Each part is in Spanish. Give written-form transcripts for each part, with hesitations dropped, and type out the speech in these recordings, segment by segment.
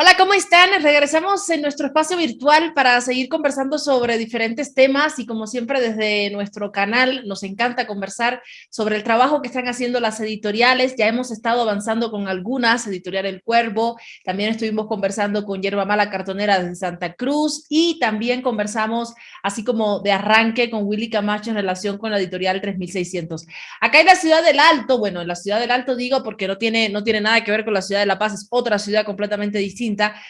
Hola, ¿cómo están? Regresamos en nuestro espacio virtual para seguir conversando sobre diferentes temas y como siempre desde nuestro canal nos encanta conversar sobre el trabajo que están haciendo las editoriales. Ya hemos estado avanzando con algunas, Editorial El Cuervo, también estuvimos conversando con Yerba Mala Cartonera de Santa Cruz y también conversamos así como de arranque con Willy Camacho en relación con la editorial 3600. Acá en la ciudad del Alto, bueno, en la ciudad del Alto digo porque no tiene nada que ver con la ciudad de La Paz, es otra ciudad completamente distinta.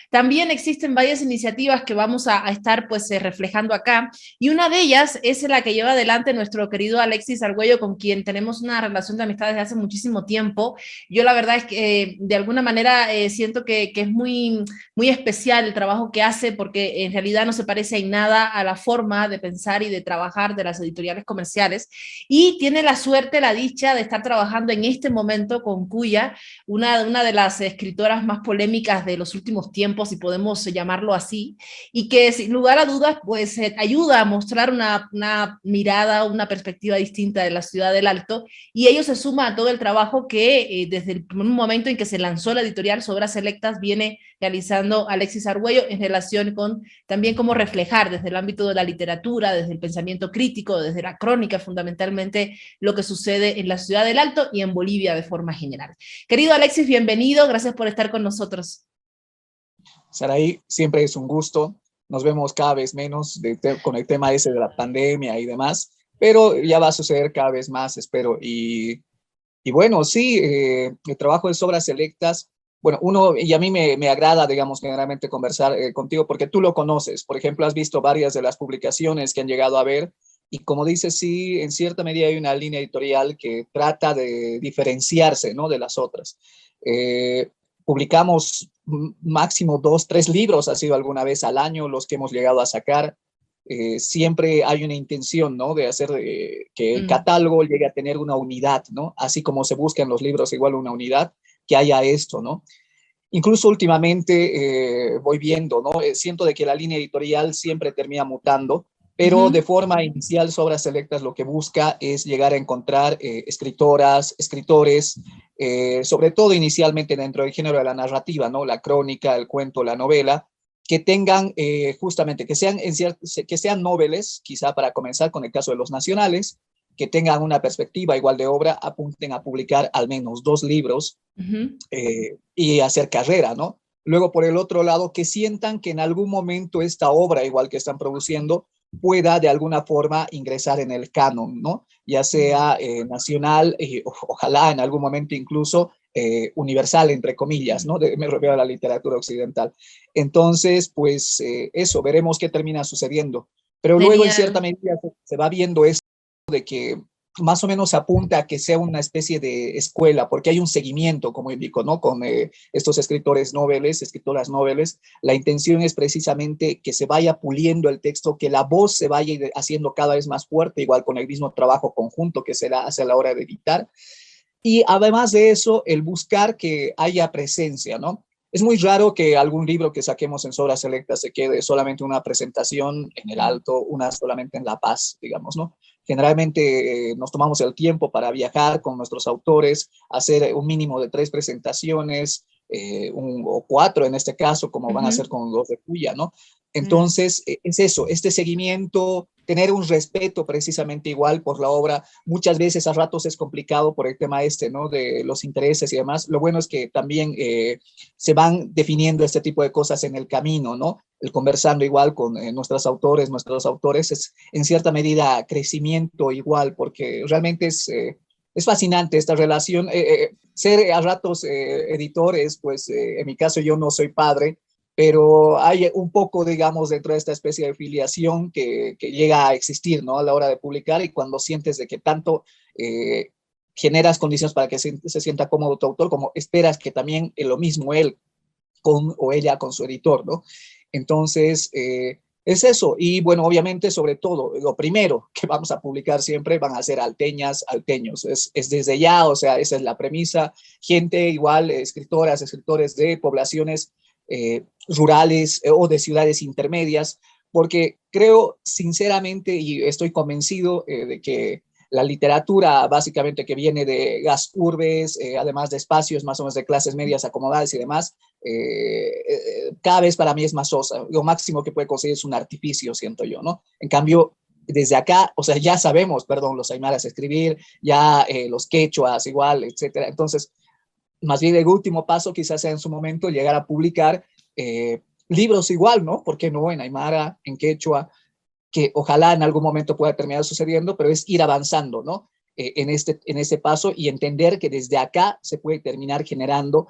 También existen varias iniciativas que vamos a estar pues reflejando acá y una de ellas es la que lleva adelante nuestro querido Alexis Argüello, con quien tenemos una relación de amistad desde hace muchísimo tiempo. Yo la verdad es que de alguna manera siento que es muy especial el trabajo que hace porque en realidad no se parece en nada a la forma de pensar y de trabajar de las editoriales comerciales y tiene la suerte, la dicha de estar trabajando en este momento con Cuya, una de las escritoras más polémicas de los últimos tiempos, si podemos llamarlo así, y que sin lugar a dudas, pues ayuda a mostrar una mirada, una perspectiva distinta de la ciudad del Alto, y ello se suma a todo el trabajo que desde el momento en que se lanzó la editorial Obras Selectas viene realizando Alexis Argüello en relación con también cómo reflejar desde el ámbito de la literatura, desde el pensamiento crítico, desde la crónica fundamentalmente, lo que sucede en la ciudad del Alto y en Bolivia de forma general. Querido Alexis, bienvenido, gracias por estar con nosotros. Saraí, siempre es un gusto. Nos vemos cada vez menos con el tema ese de la pandemia y demás, pero ya va a suceder cada vez más, espero. Y bueno, sí, el trabajo de obras selectas, bueno, y a mí me agrada, digamos, generalmente conversar contigo porque tú lo conoces. Por ejemplo, has visto varias de las publicaciones que han llegado a ver y como dices, sí, en cierta medida hay una línea editorial que trata de diferenciarse, ¿no? De las otras. Eh, Publicamos máximo 2, 3 libros, ha sido alguna vez al año los que hemos llegado a sacar. Siempre hay una intención, ¿no? De hacer que el catálogo llegue a tener una unidad, ¿no? Así como se busca en los libros igual una unidad, que haya esto, ¿no? Incluso últimamente voy viendo, ¿no? Siento de que la línea editorial siempre termina mutando, pero de forma inicial, Obras Selectas lo que busca es llegar a encontrar escritoras, escritores, sobre todo inicialmente dentro del género de la narrativa, ¿no? La crónica, el cuento, la novela, que tengan justamente, que sean noveles, quizá para comenzar con el caso de los nacionales, que tengan una perspectiva igual de obra, apunten a publicar al menos 2 libros y hacer carrera, ¿no? Luego, por el otro lado, que sientan que en algún momento esta obra, igual que están produciendo, pueda de alguna forma ingresar en el canon, ¿no? Ya sea nacional, ojalá en algún momento incluso universal, entre comillas, ¿no? Me refiero a la literatura occidental. Entonces, pues eso, veremos qué termina sucediendo. Pero luego, en cierta Genial. medida, se va viendo esto de que más o menos apunta a que sea una especie de escuela, porque hay un seguimiento, como indico, ¿no? Con estos escritores noveles, escritoras noveles, la intención es precisamente que se vaya puliendo el texto, que la voz se vaya haciendo cada vez más fuerte, igual con el mismo trabajo conjunto que se hace a la hora de editar. Y además de eso, el buscar que haya presencia, ¿no? Es muy raro que algún libro que saquemos en Obras Selectas se quede solamente una presentación en el Alto, una solamente en La Paz, digamos, ¿no? Generalmente nos tomamos el tiempo para viajar con nuestros autores, hacer un mínimo de 3 presentaciones, o 4 en este caso, como van a ser con los de Cuya, ¿no? Entonces, es eso, este seguimiento, tener un respeto precisamente igual por la obra. Muchas veces a ratos es complicado por el tema este, ¿no? De los intereses y demás. Lo bueno es que también se van definiendo este tipo de cosas en el camino, ¿no? El conversando igual con nuestros autores, es en cierta medida crecimiento igual, porque realmente es fascinante esta relación. Ser a ratos editores, pues en mi caso yo no soy padre, pero hay un poco, digamos, dentro de esta especie de filiación que llega a existir, ¿no? A la hora de publicar y cuando sientes de que tanto generas condiciones para que se sienta cómodo tu autor, como esperas que también lo mismo él con o ella con su editor, ¿no? Entonces, es eso. Y bueno, obviamente, sobre todo, lo primero que vamos a publicar siempre van a ser alteñas, alteños. Es desde ya, o sea, esa es la premisa. Gente igual, escritoras, escritores de poblaciones rurales o de ciudades intermedias, porque creo sinceramente y estoy convencido de que la literatura básicamente que viene de las urbes, además de espacios más o menos de clases medias acomodadas y demás, cada vez para mí es más sosa. Lo máximo que puede conseguir es un artificio, siento yo, ¿no? En cambio, desde acá, o sea, ya sabemos, perdón, los aymaras escribir, ya los quechuas igual, etcétera. Entonces, más bien el último paso quizás sea en su momento llegar a publicar libros igual, ¿no? ¿Por qué no? En aymara, en quechua, que ojalá en algún momento pueda terminar sucediendo, pero es ir avanzando, ¿no? En este paso y entender que desde acá se puede terminar generando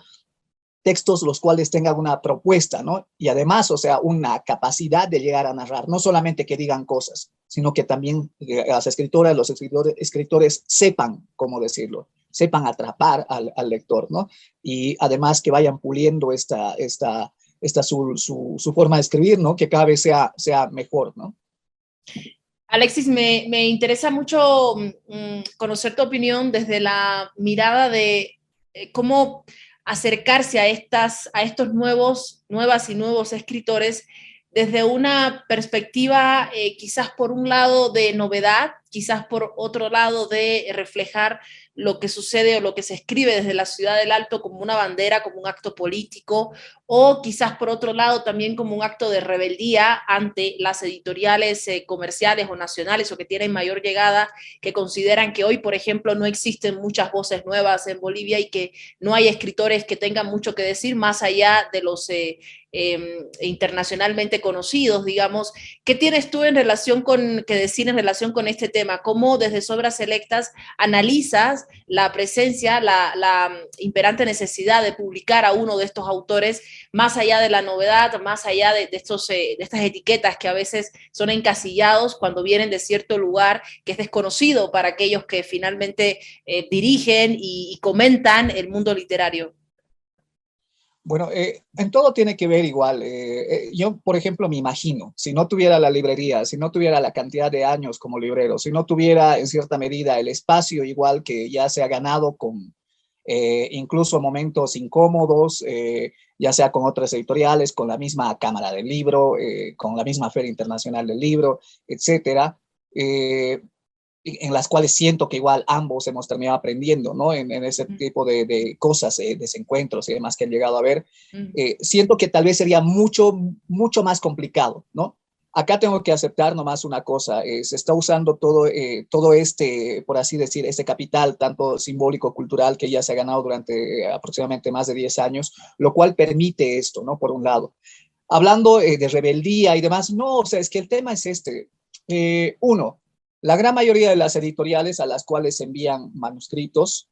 textos los cuales tengan una propuesta, ¿no? Y además, o sea, una capacidad de llegar a narrar, no solamente que digan cosas, sino que también las escritoras, los escritores sepan cómo decirlo, sepan atrapar al lector, ¿no? Y además que vayan puliendo su forma de escribir, ¿no? Que cada vez sea mejor, ¿no? Alexis, me interesa mucho conocer tu opinión desde la mirada de cómo acercarse a estos nuevas y nuevos escritores desde una perspectiva quizás por un lado de novedad, quizás por otro lado de reflejar lo que sucede o lo que se escribe desde la ciudad del Alto como una bandera, como un acto político, o quizás por otro lado también como un acto de rebeldía ante las editoriales comerciales o nacionales o que tienen mayor llegada, que consideran que hoy, por ejemplo, no existen muchas voces nuevas en Bolivia y que no hay escritores que tengan mucho que decir más allá de los internacionalmente conocidos, digamos. ¿Qué tienes tú que decir en relación con este tema? ¿Cómo desde Sobras Selectas analizas la presencia, la imperante necesidad de publicar a uno de estos autores más allá de la novedad, más allá de estas etiquetas que a veces son encasillados cuando vienen de cierto lugar que es desconocido para aquellos que finalmente dirigen y comentan el mundo literario? Bueno, en todo tiene que ver igual. Yo, por ejemplo, me imagino, si no tuviera la librería, si no tuviera la cantidad de años como librero, si no tuviera en cierta medida el espacio igual que ya se ha ganado con incluso momentos incómodos, ya sea con otras editoriales, con la misma Cámara del Libro, con la misma Feria Internacional del Libro, etcétera. En las cuales siento que igual ambos hemos terminado aprendiendo, ¿no? En ese tipo de cosas, desencuentros y demás que han llegado a ver, siento que tal vez sería mucho más complicado, ¿no? Acá tengo que aceptar nomás una cosa, se está usando todo este, por así decir, este capital, tanto simbólico, cultural, que ya se ha ganado durante aproximadamente más de 10 años, lo cual permite esto, ¿no? Por un lado. Hablando de rebeldía y demás, no, o sea, es que el tema es este. Uno, la gran mayoría de las editoriales a las cuales envían manuscritos,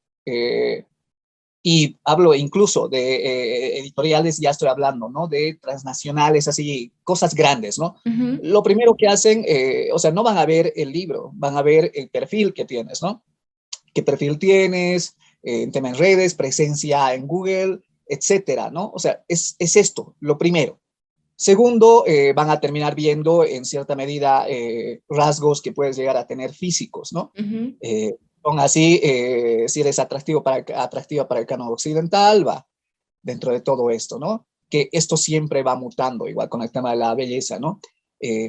y hablo incluso de editoriales, ya estoy hablando, ¿no? De transnacionales, así, cosas grandes, ¿no? Lo primero que hacen, o sea, no van a ver el libro, van a ver el perfil que tienes, ¿no? ¿Qué perfil tienes? En tema en redes, presencia en Google, etcétera, ¿no? O sea, es esto, lo primero. Segundo, van a terminar viendo en cierta medida rasgos que puedes llegar a tener físicos, ¿no? Aún así, si eres atractiva para el canon occidental, va dentro de todo esto, ¿no? Que esto siempre va mutando, igual con el tema de la belleza, ¿no?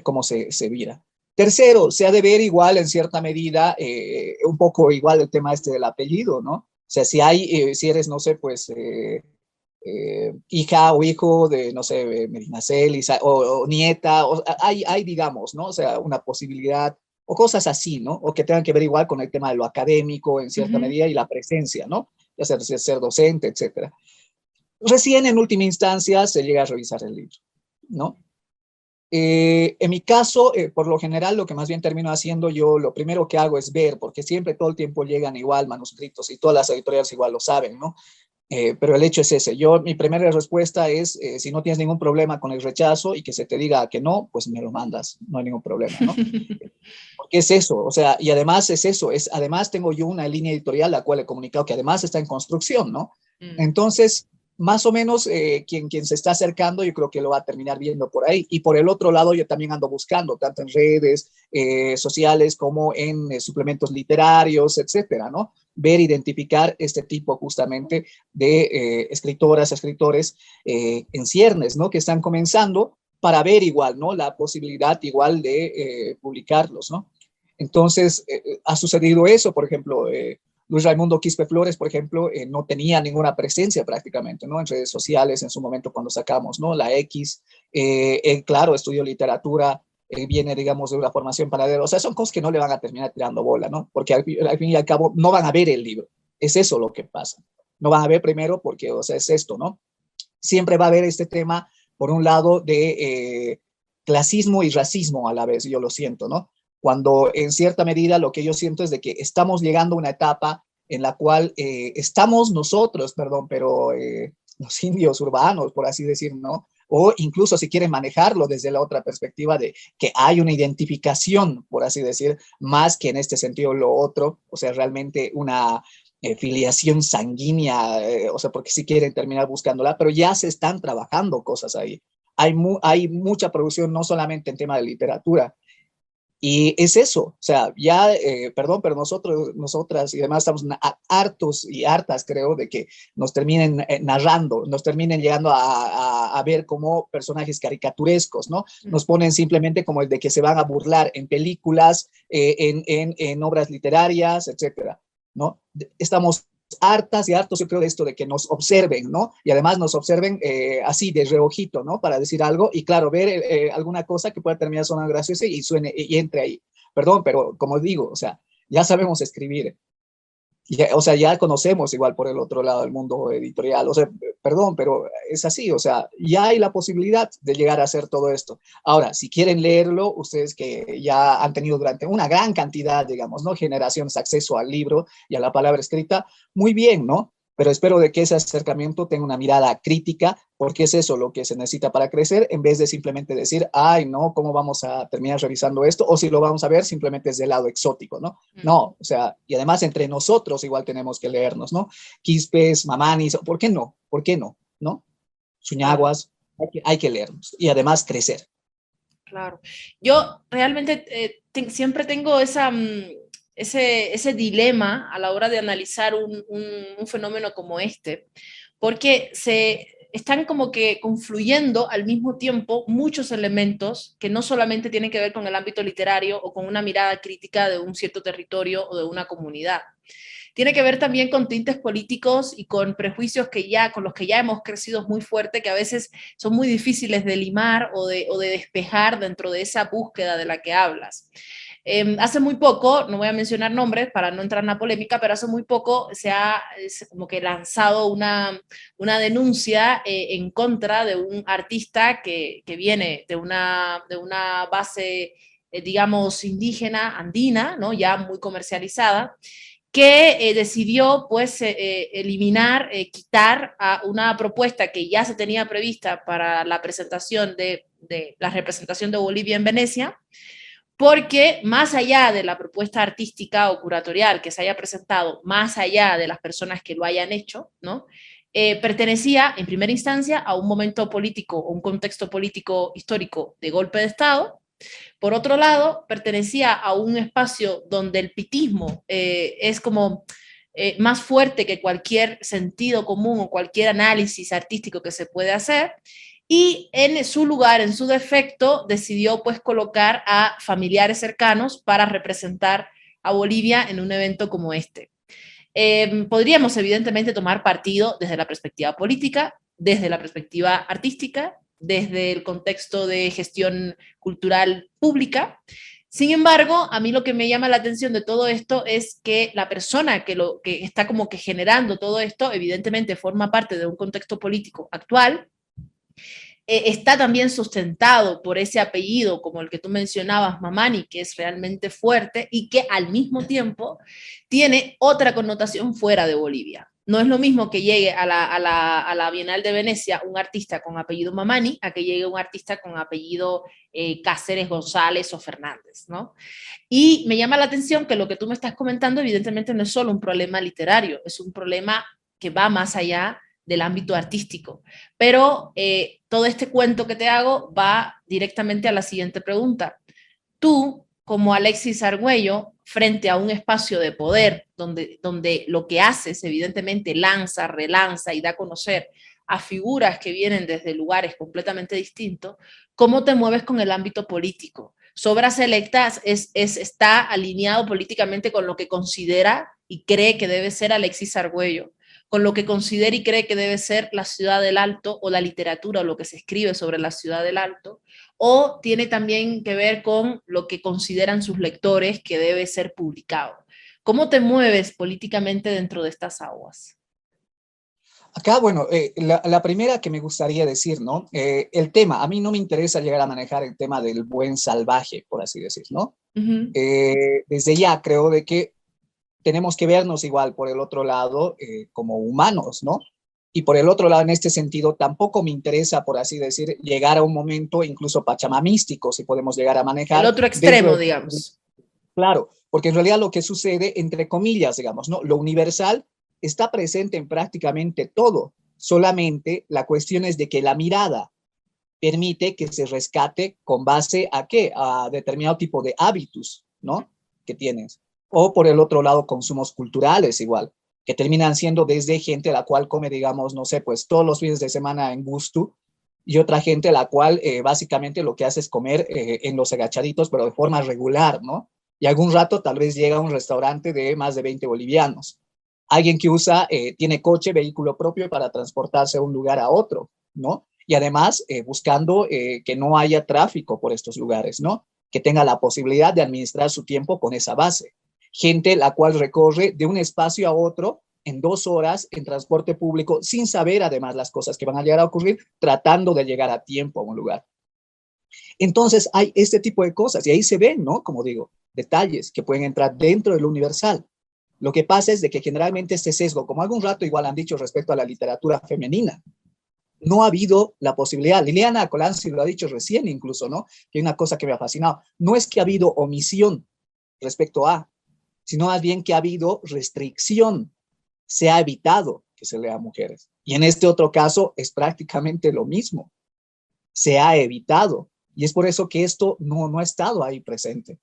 Cómo se vira. Tercero, se ha de ver igual en cierta medida, un poco igual el tema este del apellido, ¿no? O sea, si eres, no sé, pues hija o hijo de, no sé, Medinaceli o nieta, hay, digamos, ¿no? O sea, una posibilidad o cosas así, ¿no? O que tengan que ver igual con el tema de lo académico en cierta medida y la presencia, ¿no? Ya sea ser docente, etcétera. Recién en última instancia se llega a revisar el libro, ¿no? En mi caso, por lo general, lo que más bien termino haciendo yo, lo primero que hago es ver, porque siempre todo el tiempo llegan igual manuscritos y todas las editoriales igual lo saben, ¿no? Pero el hecho es ese. Mi primera respuesta es, si no tienes ningún problema con el rechazo y que se te diga que no, pues me lo mandas, no hay ningún problema, ¿no? Porque es eso, o sea, y además es eso, además tengo yo una línea editorial la cual he comunicado que además está en construcción, ¿no? Entonces, más o menos, quien se está acercando, yo creo que lo va a terminar viendo por ahí. Y por el otro lado, yo también ando buscando, tanto en redes sociales como en suplementos literarios, etcétera, ¿no? Ver, identificar este tipo justamente de escritoras, escritores en ciernes, ¿no? Que están comenzando para ver igual, ¿no? La posibilidad igual de publicarlos, ¿no? Entonces, ha sucedido eso, por ejemplo, Luis Raimundo Quispe Flores, por ejemplo, no tenía ninguna presencia prácticamente, ¿no? En redes sociales en su momento cuando sacamos, ¿no? La X, él, claro, estudió literatura, viene, digamos, de una formación paralela. O sea, son cosas que no le van a terminar tirando bola, ¿no? Porque al fin y al cabo no van a ver el libro. Es eso lo que pasa. No van a ver primero porque, o sea, es esto, ¿no? Siempre va a haber este tema, por un lado, de clasismo y racismo a la vez, yo lo siento, ¿no? Cuando en cierta medida lo que yo siento es de que estamos llegando a una etapa en la cual estamos nosotros, perdón, pero los indios urbanos, por así decir, ¿no? O incluso si quieren manejarlo desde la otra perspectiva de que hay una identificación, por así decir, más que en este sentido lo otro, o sea, realmente una filiación sanguínea, o sea, porque si quieren terminar buscándola, pero ya se están trabajando cosas ahí. Hay mucha producción, no solamente en tema de literatura, y es eso, o sea, ya, perdón, pero nosotras y demás estamos hartos y hartas, creo, de que nos terminen narrando, nos terminen llegando a ver como personajes caricaturescos, ¿no? Nos ponen simplemente como el de que se van a burlar en películas, en obras literarias, etcétera, ¿no? Estamos hartas y hartos, yo creo, de esto de que nos observen, ¿no? Y además nos observen así de reojito, ¿no? Para decir algo y claro, ver alguna cosa que pueda terminar sonando graciosa y suene y entre ahí. Perdón, pero como digo, o sea, ya sabemos escribir, ya, o sea, ya conocemos igual por el otro lado del mundo editorial, o sea, perdón, pero es así, o sea, ya hay la posibilidad de llegar a hacer todo esto. Ahora, si quieren leerlo, ustedes que ya han tenido durante una gran cantidad, digamos, ¿no? Generaciones acceso al libro y a la palabra escrita, muy bien, ¿no? Pero espero de que ese acercamiento tenga una mirada crítica, porque es eso lo que se necesita para crecer, en vez de simplemente decir, ay, no, ¿cómo vamos a terminar revisando esto? O si lo vamos a ver, simplemente es del lado exótico, ¿no? No, o sea, y además entre nosotros igual tenemos que leernos, ¿no? Quispes, Mamanis, ¿por qué no? ¿Por qué no? ¿No? Claro. Suñaguas, hay que leernos y además crecer. Claro. Yo realmente siempre tengo ese dilema a la hora de analizar un fenómeno como este, porque se están como que confluyendo al mismo tiempo muchos elementos que no solamente tienen que ver con el ámbito literario o con una mirada crítica de un cierto territorio o de una comunidad. Tiene que ver también con tintes políticos y con prejuicios con los que ya hemos crecido muy fuerte, que a veces son muy difíciles de limar o de despejar dentro de esa búsqueda de la que hablas. Hace muy poco, no voy a mencionar nombres para no entrar en la polémica, pero hace muy poco se ha como que lanzado una denuncia en contra de un artista que viene de una base, digamos, indígena, andina, ¿no? Ya muy comercializada, que decidió pues eliminar, quitar a una propuesta que ya se tenía prevista para la presentación de la representación de Bolivia en Venecia, porque más allá de la propuesta artística o curatorial que se haya presentado, más allá de las personas que lo hayan hecho, ¿no? Pertenecía en primera instancia a un momento político o un contexto político histórico de golpe de Estado. Por otro lado, pertenecía a un espacio donde el pitismo es como más fuerte que cualquier sentido común o cualquier análisis artístico que se puede hacer, y en su lugar, en su defecto, decidió pues colocar a familiares cercanos para representar a Bolivia en un evento como este. Podríamos evidentemente tomar partido desde la perspectiva política, desde la perspectiva artística, desde el contexto de gestión cultural pública. Sin embargo, a mí lo que me llama la atención de todo esto es que la persona que está como que generando todo esto, evidentemente forma parte de un contexto político actual, está también sustentado por ese apellido, como el que tú mencionabas, Mamani, que es realmente fuerte y que al mismo tiempo tiene otra connotación fuera de Bolivia. No es lo mismo que llegue a la Bienal de Venecia un artista con apellido Mamani a que llegue un artista con apellido Cáceres, González o Fernández, ¿no? Y me llama la atención que lo que tú me estás comentando evidentemente no es solo un problema literario, es un problema que va más allá del ámbito artístico. Pero todo este cuento que te hago va directamente a la siguiente pregunta. Tú, como Alexis Argüello, frente a un espacio de poder donde lo que haces evidentemente lanza, relanza y da a conocer a figuras que vienen desde lugares completamente distintos, ¿cómo te mueves con el ámbito político? Sobras Electas está alineado políticamente con lo que considera y cree que debe ser Alexis Argüello, con lo que considera y cree que debe ser la Ciudad del Alto o la literatura o lo que se escribe sobre la Ciudad del Alto, o tiene también que ver con lo que consideran sus lectores que debe ser publicado. ¿Cómo te mueves políticamente dentro de estas aguas? Acá, bueno, la primera que me gustaría decir, ¿no? El tema, a mí no me interesa llegar a manejar el tema del buen salvaje, por así decir, ¿no? Desde ya creo de que tenemos que vernos igual por el otro lado como humanos, ¿no? Y por el otro lado, en este sentido, tampoco me interesa, por así decir, llegar a un momento incluso pachamamístico, si podemos llegar a El manejar. otro extremo, digamos. Claro, porque en realidad lo que sucede, entre comillas, digamos, ¿no? Lo universal está presente en prácticamente todo. Solamente la cuestión es de que la mirada permite que se rescate con base a qué? A determinado tipo de hábitos, ¿no? Que tienes. O por el otro lado, consumos culturales igual, que terminan siendo desde gente a la cual come, digamos, no sé, pues todos los fines de semana en gusto, y otra gente a la cual básicamente lo que hace es comer en los agachaditos, pero de forma regular, ¿no? Y algún rato tal vez llega a un restaurante de más de 20 bolivianos. Alguien que usa, tiene coche, vehículo propio para transportarse de un lugar a otro, ¿no? Y además buscando que no haya tráfico por estos lugares, ¿no? Que tenga la posibilidad de administrar su tiempo con esa base. Gente la cual recorre de un espacio a otro en 2 horas en transporte público sin saber además las cosas que van a llegar a ocurrir, tratando de llegar a tiempo a un lugar. Entonces hay este tipo de cosas y ahí se ven, ¿no? Como digo, detalles que pueden entrar dentro del universal. Lo que pasa es de que generalmente este sesgo, como algún rato igual han dicho respecto a la literatura femenina, no ha habido la posibilidad. Liliana Colanzi lo ha dicho recién incluso, ¿no? Que hay una cosa que me ha fascinado. No es que ha habido omisión respecto a, sino más bien que ha habido restricción. Se ha evitado que se lea a mujeres. Y en este otro caso es prácticamente lo mismo. Se ha evitado. Y es por eso que esto no ha estado ahí presente.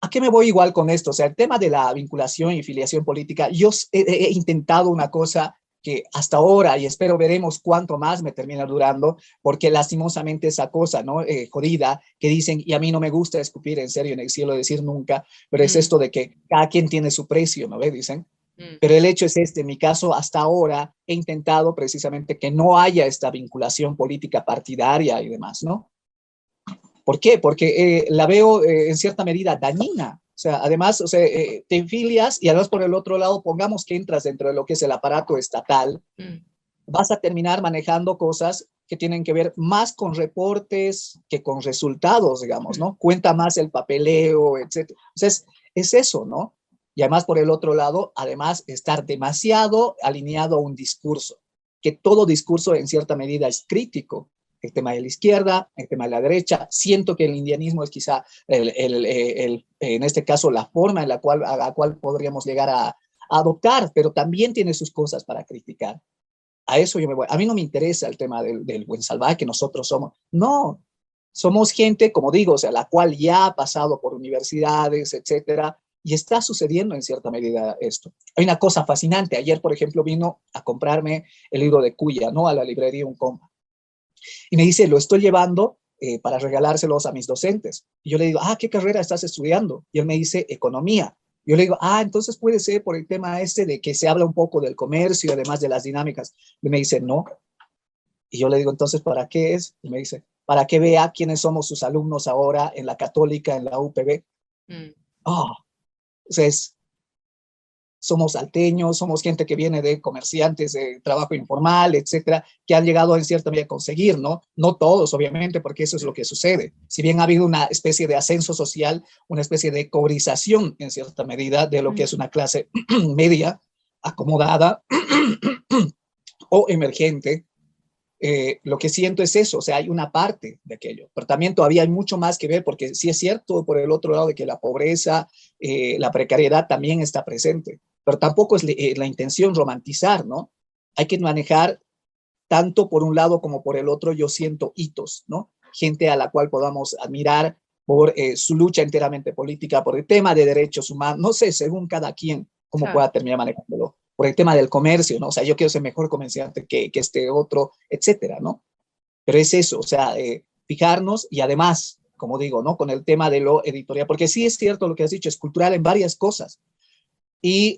¿A qué me voy igual con esto? O sea, el tema de la vinculación y filiación política, yo he intentado una cosa que hasta ahora, y espero veremos cuánto más me termina durando, porque lastimosamente esa cosa, ¿no? Jodida, que dicen, y a mí no me gusta escupir en serio en el cielo, decir nunca, pero es esto de que cada quien tiene su precio, ¿no ve? Dicen. Pero el hecho es este, en mi caso, hasta ahora he intentado precisamente que no haya esta vinculación política partidaria y demás, ¿no? ¿Por qué? Porque la veo en cierta medida dañina. O sea, además, o sea, te filias y además por el otro lado, pongamos que entras dentro de lo que es el aparato estatal, vas a terminar manejando cosas que tienen que ver más con reportes que con resultados, digamos, ¿no? Cuenta más el papeleo, etc. Entonces, es eso, ¿no? Y además por el otro lado, además, estar demasiado alineado a un discurso, que todo discurso en cierta medida es crítico. El tema de la izquierda, el tema de la derecha. Siento que el indianismo es quizá, en este caso, la forma en la cual, a la cual podríamos llegar a adoptar, pero también tiene sus cosas para criticar. A eso yo me voy. A mí no me interesa el tema del buen salvaje que nosotros somos. No, somos gente, como digo, o sea, la cual ya ha pasado por universidades, etcétera, y está sucediendo en cierta medida esto. Hay una cosa fascinante. Ayer, por ejemplo, vino a comprarme el libro de Cuya, ¿no? A la librería un compa. Y me dice, lo estoy llevando para regalárselos a mis docentes. Y yo le digo, ¿qué carrera estás estudiando? Y él me dice, economía. Yo le digo, entonces puede ser por el tema este de que se habla un poco del comercio, además de las dinámicas. Y me dice, no. Y yo le digo, entonces, ¿para qué es? Y me dice, para que vea quiénes somos sus alumnos ahora en la Católica, en la UPB. Entonces, somos salteños, somos gente que viene de comerciantes, de trabajo informal, etcétera, que han llegado en cierta medida a conseguir, ¿no? No todos, obviamente, porque eso es lo que sucede. Si bien ha habido una especie de ascenso social, una especie de cobrización, en cierta medida, de lo que es una clase media, acomodada o emergente, lo que siento es eso, o sea, hay una parte de aquello, pero también todavía hay mucho más que ver, porque sí es cierto por el otro lado de que la pobreza, la precariedad también está presente, pero tampoco es la intención romantizar, ¿no? Hay que manejar tanto por un lado como por el otro, yo siento hitos, ¿no? Gente a la cual podamos admirar por su lucha enteramente política, por el tema de derechos humanos, no sé, según cada quien, cómo pueda terminar manejándolo, por el tema del comercio, ¿no? O sea, yo quiero ser mejor comerciante que este otro, etcétera, ¿no? Pero es eso, o sea, fijarnos y además como digo, ¿no? Con el tema de lo editorial, porque sí es cierto lo que has dicho, es cultural en varias cosas. Y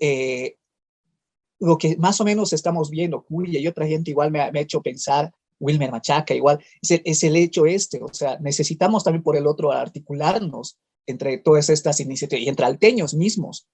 lo que más o menos estamos viendo, Julia y otra gente igual me ha hecho pensar, Wilmer Machaca igual, es el hecho este, o sea, necesitamos también por el otro articularnos entre todas estas iniciativas y entre alteños mismos.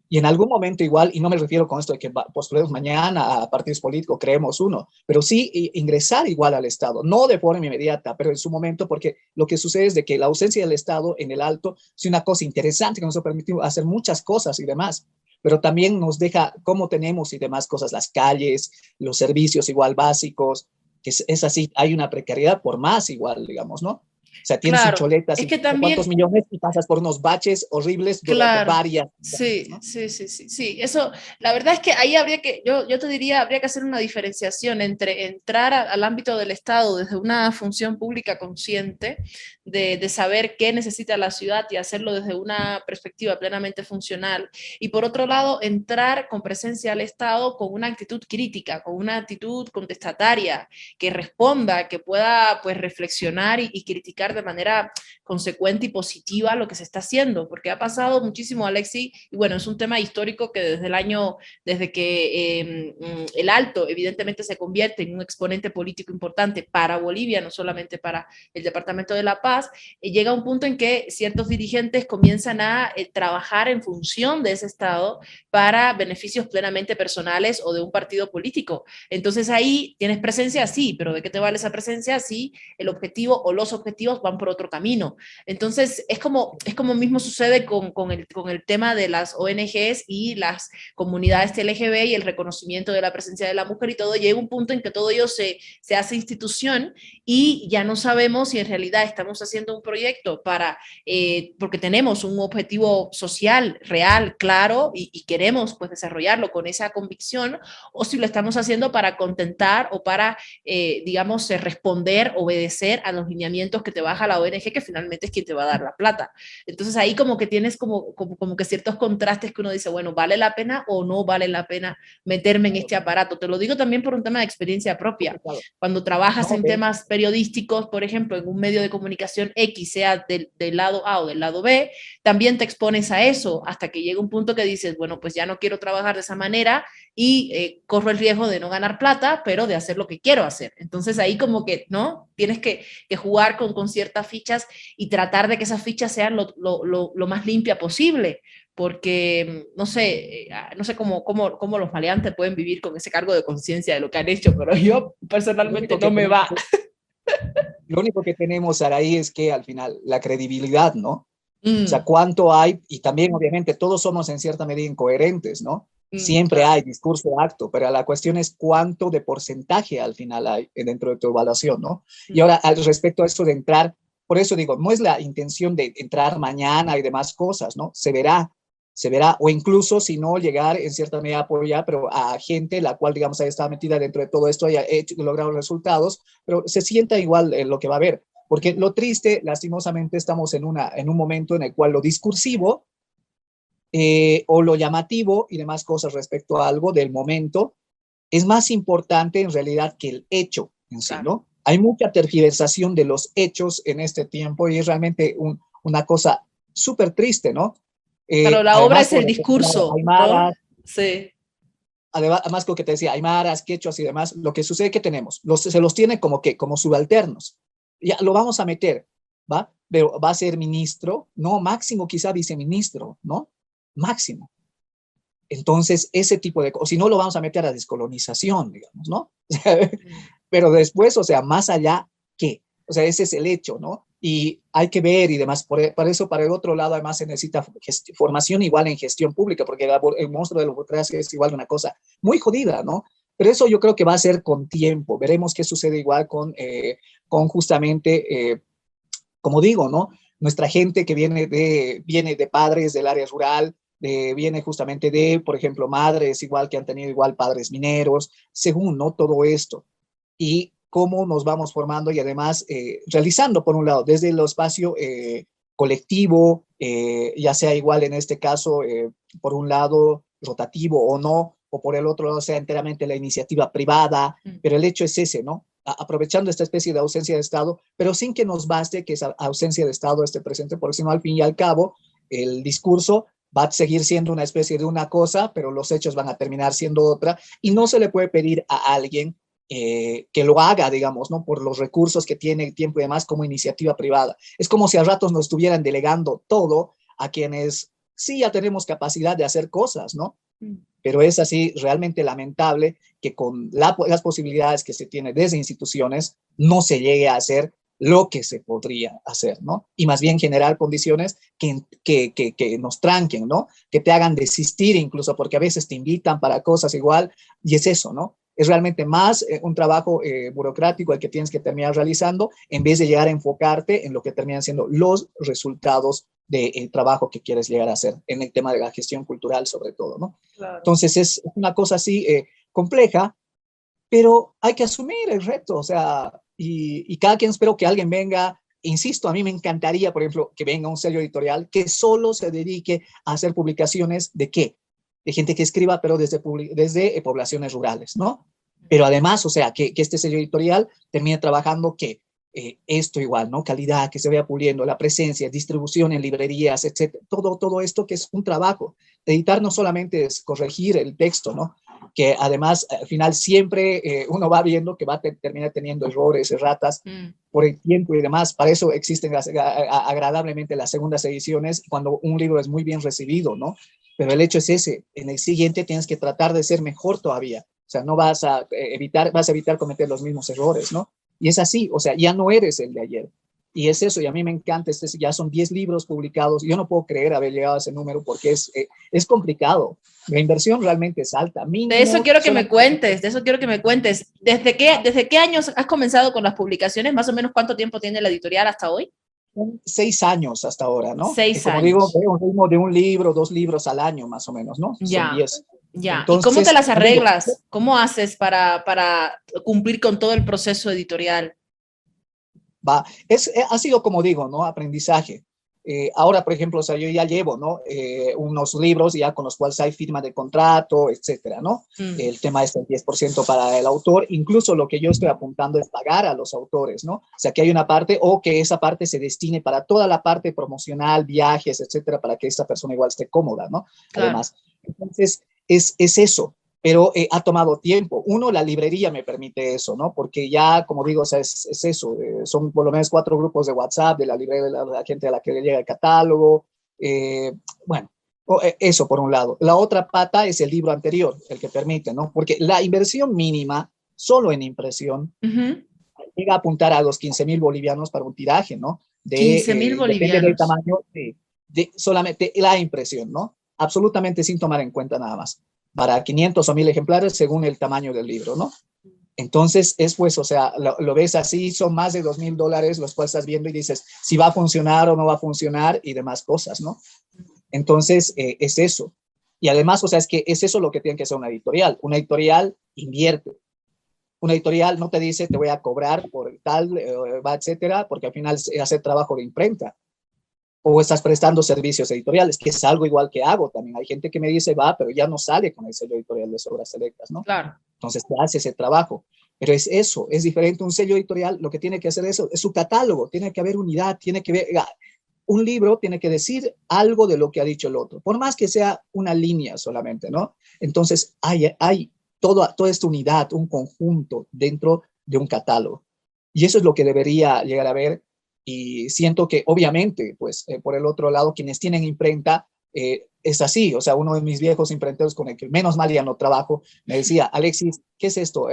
Y en algún momento igual, y no me refiero con esto de que postulemos mañana a partidos políticos, creemos uno, pero sí ingresar igual al Estado, no de forma inmediata, pero en su momento, porque lo que sucede es de que la ausencia del Estado en el Alto es una cosa interesante que nos ha permitido hacer muchas cosas y demás, pero también nos deja cómo tenemos y demás cosas, las calles, los servicios igual básicos, que es así, hay una precariedad por más igual, digamos, ¿no? O sea, tienes un Claro, choleta, es así, que cuántos también, millones y pasas por unos baches horribles durante claro, varias semanas, sí, ¿no? sí, sí, sí, sí. Eso, la verdad es que ahí habría que, yo te diría, habría que hacer una diferenciación entre entrar al ámbito del Estado desde una función pública consciente, de saber qué necesita la ciudad y hacerlo desde una perspectiva plenamente funcional, y por otro lado, entrar con presencia al Estado con una actitud crítica, con una actitud contestataria, que responda, que pueda pues reflexionar y criticar de manera consecuente y positiva lo que se está haciendo, porque ha pasado muchísimo, Alexi, y bueno, es un tema histórico que desde que el Alto evidentemente se convierte en un exponente político importante para Bolivia, no solamente para el Departamento de La Paz, llega un punto en que ciertos dirigentes comienzan a trabajar en función de ese Estado para beneficios plenamente personales o de un partido político. Entonces ahí tienes presencia, sí, pero ¿de qué te vale esa presencia si el objetivo o los objetivos van por otro camino? Entonces, es como mismo sucede con el tema de las ONGs y las comunidades LGB y el reconocimiento de la presencia de la mujer y todo. Llega un punto en que todo ello se hace institución y ya no sabemos si en realidad estamos haciendo un proyecto porque tenemos un objetivo social real, claro, y queremos pues desarrollarlo con esa convicción, o si lo estamos haciendo para contentar o para, digamos, responder, obedecer a los lineamientos que te baja la ONG, que finalmente es quien te va a dar la plata. Entonces ahí como que tienes como que ciertos contrastes que uno dice, bueno, ¿vale la pena o no vale la pena meterme en este aparato? Te lo digo también por un tema de experiencia propia. Cuando trabajas No, en temas periodísticos, por ejemplo, en un medio de comunicación X, sea del lado A o del lado B, también te expones a eso hasta que llega un punto que dices, bueno, pues ya no quiero trabajar de esa manera y corro el riesgo de no ganar plata, pero de hacer lo que quiero hacer. Entonces ahí como que, ¿no? Tienes que jugar con ciertas fichas y tratar de que esas fichas sean lo más limpia posible, porque no sé cómo los maleantes pueden vivir con ese cargo de conciencia de lo que han hecho, pero yo lo personalmente único no que me tenemos, va. lo único que tenemos ahí es que al final la credibilidad, ¿no? O sea, Mm, cuánto hay, y también obviamente todos somos en cierta medida incoherentes, ¿no? Siempre claro. hay discurso acto, pero la cuestión es cuánto de porcentaje al final hay dentro de tu evaluación, ¿no? Y Mm, ahora, al respecto a eso de entrar, por eso digo, no es la intención de entrar mañana y demás cosas, ¿no? Se verá, o incluso si no llegar en cierta medida a apoyar, pero a gente la cual, digamos, haya estado metida dentro de todo esto, haya hecho, logrado resultados, pero se sienta igual en lo que va a haber. Porque lo triste, lastimosamente, estamos en un momento en el cual lo discursivo o lo llamativo y demás cosas respecto a algo del momento es más importante en realidad que el hecho en sí, claro. ¿no? Hay mucha tergiversación de los hechos en este tiempo y es realmente una cosa súper triste, ¿no? Claro, la obra Además, es por el ejemplo, discurso, ¿no? Aymaras, Sí. además lo que te decía, Aymaras, quechuas y demás, lo que sucede que tenemos, se los tiene como que, como subalternos. Ya lo vamos a meter, ¿va? Pero va a ser ministro, no, máximo quizá viceministro, ¿no? Máximo. Entonces, ese tipo de cosas, si no lo vamos a meter a descolonización, digamos, ¿no? Pero después, o sea, más allá, ¿qué? O sea, ese es el hecho, ¿no? Y hay que ver y demás. Para eso, para el otro lado, además se necesita formación igual en gestión pública, porque el monstruo de la burocracia es igual una cosa muy jodida, ¿no? Pero eso yo creo que va a ser con tiempo. Veremos qué sucede igual con justamente, como digo, ¿no? Nuestra gente que viene de padres del área rural, viene justamente de, por ejemplo, madres igual que han tenido igual padres mineros, según, ¿no? Todo esto. Y cómo nos vamos formando y además realizando, por un lado, desde el espacio colectivo, ya sea igual en este caso, por un lado, rotativo o no, o por el otro lado sea enteramente la iniciativa privada, Mm, pero el hecho es ese, ¿no? aprovechando esta especie de ausencia de Estado, pero sin que nos baste que esa ausencia de Estado esté presente, porque si no, al fin y al cabo, el discurso va a seguir siendo una especie de una cosa, pero los hechos van a terminar siendo otra, y no se le puede pedir a alguien que lo haga, digamos, ¿no? Por los recursos que tiene, tiempo y demás, como iniciativa privada. Es como si a ratos nos estuvieran delegando todo a quienes sí ya tenemos capacidad de hacer cosas, ¿no? Pero es así realmente lamentable que con las posibilidades que se tiene desde instituciones no se llegue a hacer lo que se podría hacer, ¿no? Y más bien generar condiciones que nos tranquen, ¿no? Que te hagan desistir incluso, porque a veces te invitan para cosas igual, y es eso, ¿no? Es realmente más un trabajo burocrático el que tienes que terminar realizando en vez de llegar a enfocarte en lo que terminan siendo los resultados del trabajo que quieres llegar a hacer, en el tema de la gestión cultural sobre todo, ¿no? Claro. Entonces es una cosa así compleja, pero hay que asumir el reto, o sea, y cada quien espero que alguien venga, insisto, a mí me encantaría, por ejemplo, que venga un sello editorial que solo se dedique a hacer publicaciones de qué, de gente que escriba, pero desde poblaciones rurales, ¿no? Pero además, o sea, que este sello editorial termine trabajando que esto igual, ¿no? Calidad, que se vaya puliendo, la presencia, distribución en librerías, etcétera. Todo esto que es un trabajo. Editar no solamente es corregir el texto, ¿no? Que además al final siempre uno va viendo que va a terminar teniendo errores, erratas por el tiempo y demás. Para eso existen agradablemente las segundas ediciones cuando un libro es muy bien recibido, ¿no? Pero el hecho es ese, en el siguiente tienes que tratar de ser mejor todavía. O sea, no vas a vas a evitar cometer los mismos errores, ¿no? Y es así, o sea, ya no eres el de ayer. Y es eso, y a mí me encanta, ya son 10 libros publicados, yo no puedo creer haber llegado a ese número porque es complicado. La inversión realmente es alta, De eso mínimo. quiero que me cuentes, de eso quiero que me cuentes. ¿Desde qué años has comenzado con las publicaciones? Más o menos, ¿cuánto tiempo tiene la editorial hasta hoy? 6 años hasta ahora, ¿no? Seis Como digo, años. un ritmo de un libro, 2 libros al año, más o menos, ¿no? Son Ya, 10. ya. ¿Y cómo te Entonces, las como digo, arreglas? ¿Cómo haces para cumplir con todo el proceso editorial? ha sido como digo, ¿no? Aprendizaje. Ahora, por ejemplo, o sea, yo ya llevo, ¿no? Unos libros ya con los cuales hay firma de contrato, etcétera, ¿no? El tema es el 10% para el autor. Incluso lo que yo estoy apuntando es pagar a los autores, ¿no? O sea, que hay una parte o que esa parte se destine para toda la parte promocional, viajes, etcétera, para que esta persona igual esté cómoda, ¿no? Claro. Además, entonces, es eso. Pero ha tomado tiempo. Uno, la librería me permite eso, ¿no? Porque ya, como digo, o sea, es eso. Son por lo menos 4 grupos de WhatsApp de la librería de la gente a la que le llega el catálogo. Bueno, eso por un lado. La otra pata es el libro anterior, el que permite, ¿no? Porque la inversión mínima, solo en impresión, llega a apuntar a los 15,000 bolivianos para un tiraje, ¿no? 15,000 Depende del bolivianos. tamaño de solamente la impresión, ¿no? Absolutamente sin tomar en cuenta nada más. Para 500 o 1,000 ejemplares según el tamaño del libro, ¿no? Entonces, es pues, o sea, lo ves así, son más de $2,000 los cuales estás viendo y dices si va a funcionar o no va a funcionar y demás cosas, ¿no? Entonces, es eso. Y además, o sea, es que es eso lo que tiene que ser una editorial. Una editorial invierte. Una editorial no te dice te voy a cobrar por tal, etcétera, porque al final es hacer trabajo de imprenta. O estás prestando servicios editoriales, que es algo igual que hago también. Hay gente que me dice, va, pero ya no sale con el sello editorial de Obras Selectas, ¿no? Claro. Entonces, te hace ese trabajo. Pero es eso, es diferente. Un sello editorial, lo que tiene que hacer eso es su catálogo, tiene que haber unidad, tiene que ver, un libro tiene que decir algo de lo que ha dicho el otro, por más que sea una línea solamente, ¿no? Entonces, hay toda esta unidad, un conjunto dentro de un catálogo. Y eso es lo que debería llegar a ver. Y siento que obviamente, pues por el otro lado, quienes tienen imprenta, es así. O sea, uno de mis viejos imprenteros con el que menos mal ya no trabajo, me decía, Alexis, ¿qué es esto?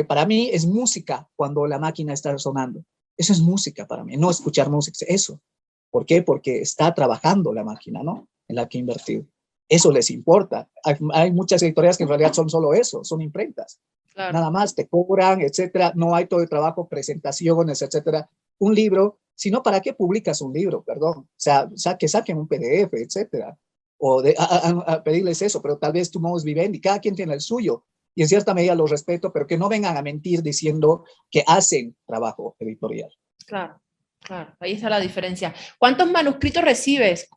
Para mí es música cuando la máquina está sonando. Eso es música para mí, no escuchar música, eso. ¿Por qué? Porque está trabajando la máquina, ¿no? En la que he invertido. Eso les importa. Hay muchas editoriales que en realidad son solo eso, son imprentas. Claro. Nada más, te cobran, etcétera. No hay todo el trabajo, presentaciones, etcétera. Un libro, si no, ¿para qué publicas un libro? Perdón. O sea, que saquen un PDF, etcétera. O a pedirles eso, pero tal vez tu modus vivendi, cada quien tiene el suyo. Y en cierta medida los respeto, pero que no vengan a mentir diciendo que hacen trabajo editorial. Claro, claro, ahí está la diferencia. ¿Cuántos manuscritos recibes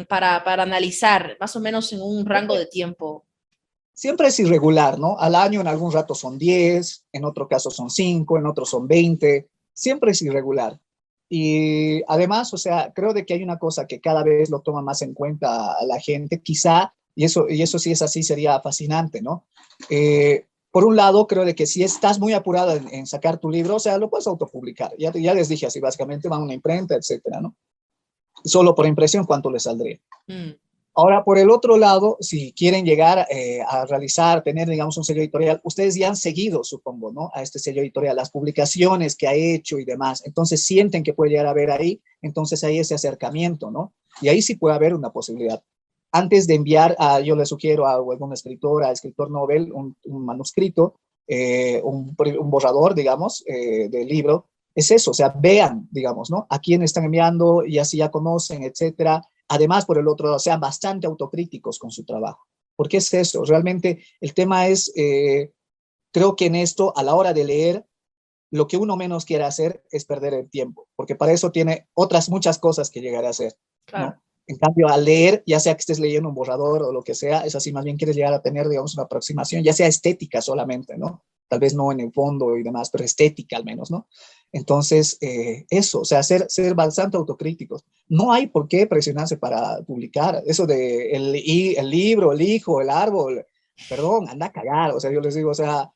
para analizar, más o menos en un rango de tiempo? Siempre es irregular, ¿no? Al año en algún rato son 10, en otro caso son 5, en otro son 20, siempre es irregular. Y además, o sea, creo de que hay una cosa que cada vez lo toma más en cuenta a la gente, quizá, y eso sí es así, sería fascinante, ¿no? Por un lado, creo de que si estás muy apurado en sacar tu libro, o sea, lo puedes autopublicar. Ya les dije así, básicamente va a una imprenta, etcétera, ¿no? Solo por impresión, ¿cuánto le saldría? Mm, Ahora, por el otro lado, si quieren llegar a realizar, tener, digamos, un sello editorial, ustedes ya han seguido, supongo, ¿no? A este sello editorial, las publicaciones que ha hecho y demás. Entonces sienten que puede llegar a ver ahí, entonces hay ese acercamiento, ¿no? Y ahí sí puede haber una posibilidad. Antes de enviar, yo le sugiero a algún escritor, a escritor novel, un manuscrito, un borrador, digamos, del libro, es eso, o sea, vean, digamos, ¿no? A quién están enviando y así ya conocen, etcétera. Además, por el otro lado, sean bastante autocríticos con su trabajo. Porque es eso, realmente el tema es, creo que en esto, a la hora de leer, lo que uno menos quiere hacer es perder el tiempo, porque para eso tiene otras muchas cosas que llegar a hacer, claro. ¿no? En cambio, al leer, ya sea que estés leyendo un borrador o lo que sea, es así, más bien quieres llegar a tener, digamos, una aproximación, ya sea estética solamente, ¿no? Tal vez no en el fondo y demás, pero estética al menos, ¿no? Entonces, eso, o sea, ser bastante autocríticos. No hay por qué presionarse para publicar. Eso de el libro, el hijo, el árbol, perdón, anda a cagar. O sea, yo les digo, o sea,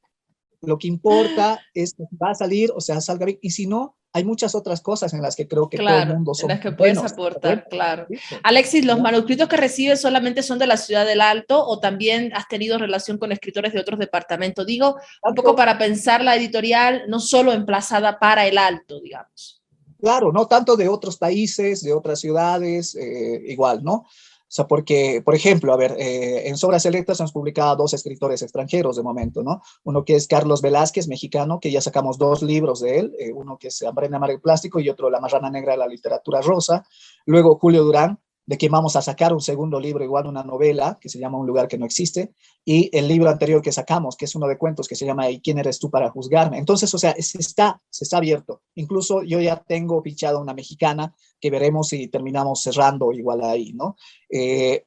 lo que importa es que va a salir, o sea, salga bien. Y si no, hay muchas otras cosas en las que creo que todo el Claro, mundo en las son que puedes buenos. aportar, claro. ¿Listo? Alexis, ¿los ¿Ya? manuscritos que recibes solamente son de la Ciudad del Alto o también has tenido relación con escritores de otros departamentos? Digo, un poco Tanto, para pensar la editorial no solo emplazada para el Alto, digamos. claro, no tanto de otros países, de otras ciudades, igual, ¿no? O sea, porque, por ejemplo, a ver, en Sobras Selectas hemos publicado dos escritores extranjeros de momento, ¿no? Uno que es Carlos Velázquez, mexicano, que ya sacamos dos libros de él, uno que es Hambre en Amar el Plástico y otro La Marrana Negra de la Literatura Rosa. Luego Julio Durán, de quien vamos a sacar un segundo libro, igual una novela, que se llama Un lugar que no existe, y el libro anterior que sacamos, que es uno de cuentos que se llama ¿Y quién eres tú para juzgarme? Entonces, o sea, se está abierto. Incluso yo ya tengo fichado una mexicana que veremos si terminamos cerrando igual ahí, ¿no? Eh,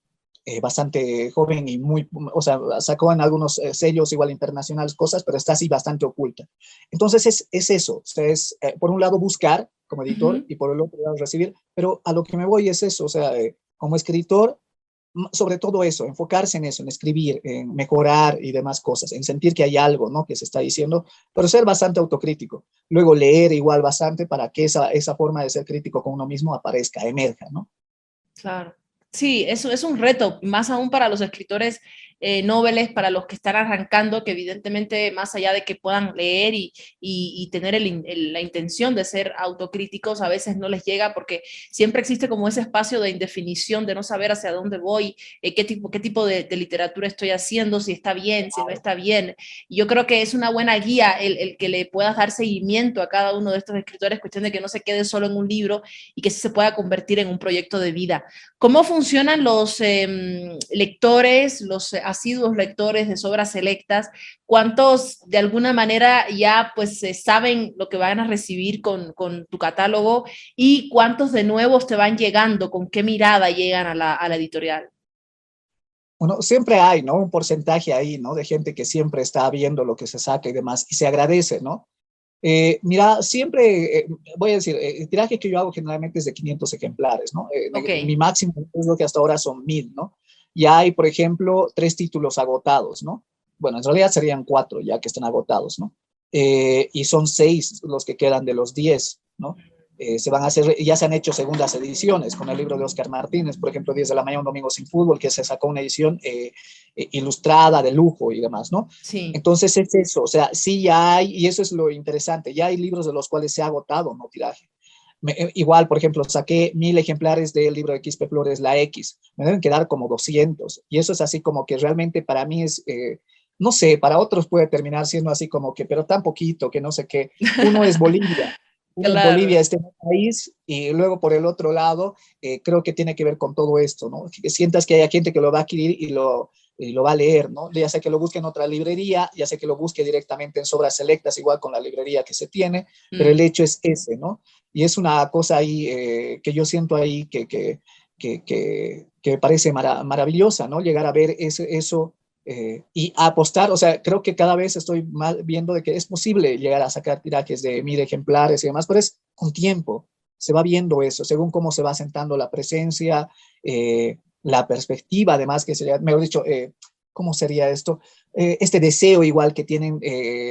bastante joven y muy, o sea, sacó en algunos sellos igual internacionales cosas, pero está así bastante oculta. Entonces es eso, o sea, es por un lado buscar como Uh editor -huh. y por el otro lado recibir, pero a lo que me voy es eso, o sea, como escritor, sobre todo eso, enfocarse en eso, en escribir, en mejorar y demás cosas, en sentir que hay algo, ¿no? Que se está diciendo, pero ser bastante autocrítico. Luego leer igual bastante para que esa forma de ser crítico con uno mismo aparezca, emerja, ¿no? Claro. Sí, eso es un reto, más aún para los escritores noveles, para los que están arrancando, que evidentemente más allá de que puedan leer y tener la intención de ser autocríticos, a veces no les llega porque siempre existe como ese espacio de indefinición, de no saber hacia dónde voy, qué tipo de literatura estoy haciendo, si está bien, si no está bien. Y yo creo que es una buena guía el que le puedas dar seguimiento a cada uno de estos escritores, cuestión de que no se quede solo en un libro y que sí se pueda convertir en un proyecto de vida. ¿Cómo funcionan los lectores, los asiduos lectores de Sobras Selectas? ¿Cuántos de alguna manera ya pues saben lo que van a recibir con tu catálogo y cuántos de nuevos te van llegando? ¿Con qué mirada llegan a la editorial? Bueno, siempre hay, ¿no? Un porcentaje ahí, ¿no? De gente que siempre está viendo lo que se saca y demás, y se agradece, ¿no? Mira, siempre, voy a decir, el tiraje que yo hago generalmente es de 500 ejemplares, ¿no? Ok. Mi máximo es lo que hasta ahora son 1000, ¿no? Ya hay, por ejemplo, 3 títulos agotados, ¿no? Bueno, en realidad serían 4 ya que están agotados, ¿no? Y son 6 los que quedan de los 10, ¿no? Se van a hacer, ya se han hecho segundas ediciones con el libro de Oscar Martínez, por ejemplo, 10 de la mañana, un domingo sin fútbol, que se sacó una edición ilustrada de lujo y demás, ¿no? Sí. Entonces es eso, o sea, sí ya hay, y eso es lo interesante, ya hay libros de los cuales se ha agotado, ¿no? Tiraje. Igual, por ejemplo, saqué 1000 ejemplares del libro de Quispe Flores, La X, me deben quedar como 200, y eso es así como que realmente para mí es, no sé, para otros puede terminar siendo así como que, pero tan poquito, que no sé qué, uno es Bolivia. Uno es Bolivia, Claro. este país, y luego por el otro lado, creo que tiene que ver con todo esto, ¿no? Que sientas que hay gente que lo va a adquirir y lo va a leer, ¿no? Ya sea que lo busque en otra librería, ya sea que lo busque directamente en Sobras Selectas, igual con la librería que se tiene, pero el Mm. hecho es ese, ¿no? Y es una cosa ahí que yo siento ahí que me parece maravillosa, ¿no? Llegar a ver eso Y a apostar, o sea, creo que cada vez estoy más viendo de que es posible llegar a sacar tirajes de 1000 ejemplares y demás, pero es con tiempo, se va viendo eso, según cómo se va sentando la presencia, la perspectiva, además, que sería, mejor dicho, ¿cómo sería esto? Este deseo igual que tienen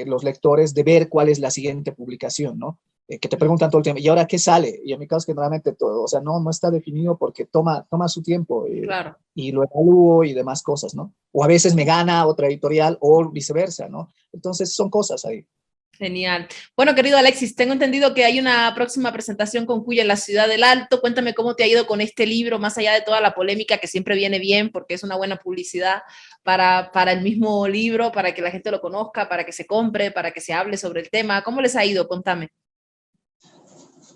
los lectores de ver cuál es la siguiente publicación, ¿no? Que te preguntan todo el tiempo, ¿y ahora qué sale? Y en mi caso es que realmente todo, o sea, no está definido porque toma su tiempo Claro. y lo evalúo y demás cosas, ¿no? O a veces me gana otra editorial o viceversa, ¿no? Entonces son cosas ahí. Genial. Bueno, querido Alexis, tengo entendido que hay una próxima presentación con Cuya en la Ciudad del Alto. Cuéntame cómo te ha ido con este libro, más allá de toda la polémica que siempre viene bien, porque es una buena publicidad para el mismo libro, para que la gente lo conozca, para que se compre, para que se hable sobre el tema. ¿Cómo les ha ido? Contame.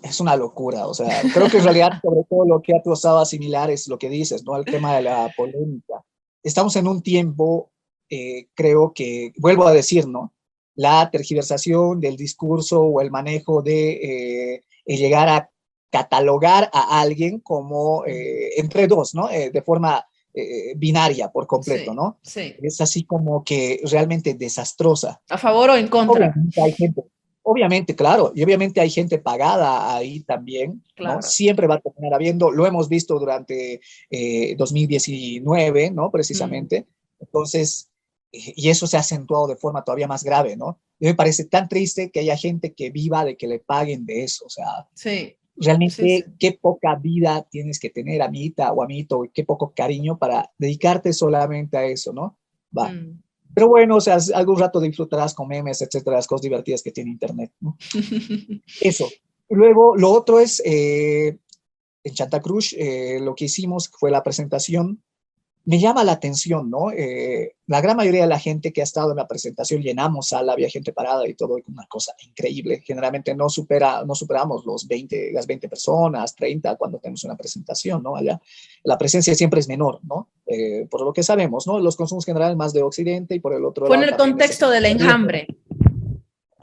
Es una locura, o sea, creo que en realidad sobre todo lo que ha causado similar es lo que dices, ¿no? El tema de la polémica. Estamos en un tiempo, creo que, vuelvo a decir, ¿no? La tergiversación del discurso o el manejo de llegar a catalogar a alguien como entre dos, ¿no? De forma binaria por completo, Sí, ¿no? sí. Es así como que realmente desastrosa. ¿A favor o en contra? Obviamente hay gente, obviamente, claro, y obviamente hay gente pagada ahí también, ¿no? Claro. Siempre va a terminar habiendo, lo hemos visto durante 2019, ¿no? Mm, Precisamente. Entonces, y eso se ha acentuado de forma todavía más grave, ¿no? Y me parece tan triste que haya gente que viva de que le paguen de eso, o sea, sí, sí, sí. realmente qué poca vida tienes que tener, amita o amito, qué poco cariño para dedicarte solamente a eso, ¿no? Va. Mm. Pero bueno, o sea, algún rato disfrutarás con memes, etcétera, las cosas divertidas que tiene Internet, ¿no? Eso. Y luego, lo otro es, en Santa Cruz, lo que hicimos fue la presentación. Me llama la atención, ¿no? La gran mayoría de la gente que ha estado en la presentación, llenamos sala, había gente parada y todo, una cosa increíble. Generalmente no superamos las 20 personas, 30 cuando tenemos una presentación, ¿no? Allá la presencia siempre es menor, ¿no? Por lo que sabemos, ¿no? Los consumos generales más de Occidente y por el otro Fue en lado el también ese contexto del enjambre.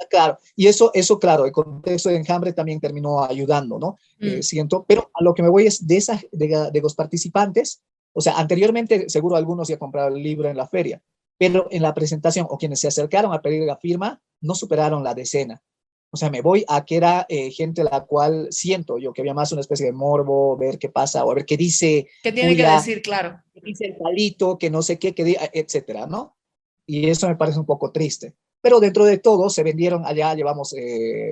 claro, y eso, claro, el contexto de enjambre también terminó ayudando, ¿no? Mm, Siento, pero a lo que me voy es de los participantes, o sea, anteriormente seguro algunos ya compraron el libro en la feria, pero en la presentación o quienes se acercaron a pedir la firma no superaron la decena. O sea, me voy a que era gente la cual siento yo que había más una especie de morbo, ver qué pasa o a ver qué dice ¿qué tiene que Cuya, decir? Claro. qué dice el palito, que no sé qué, etcétera, ¿no? Y eso me parece un poco triste. Pero dentro de todo se vendieron, allá llevamos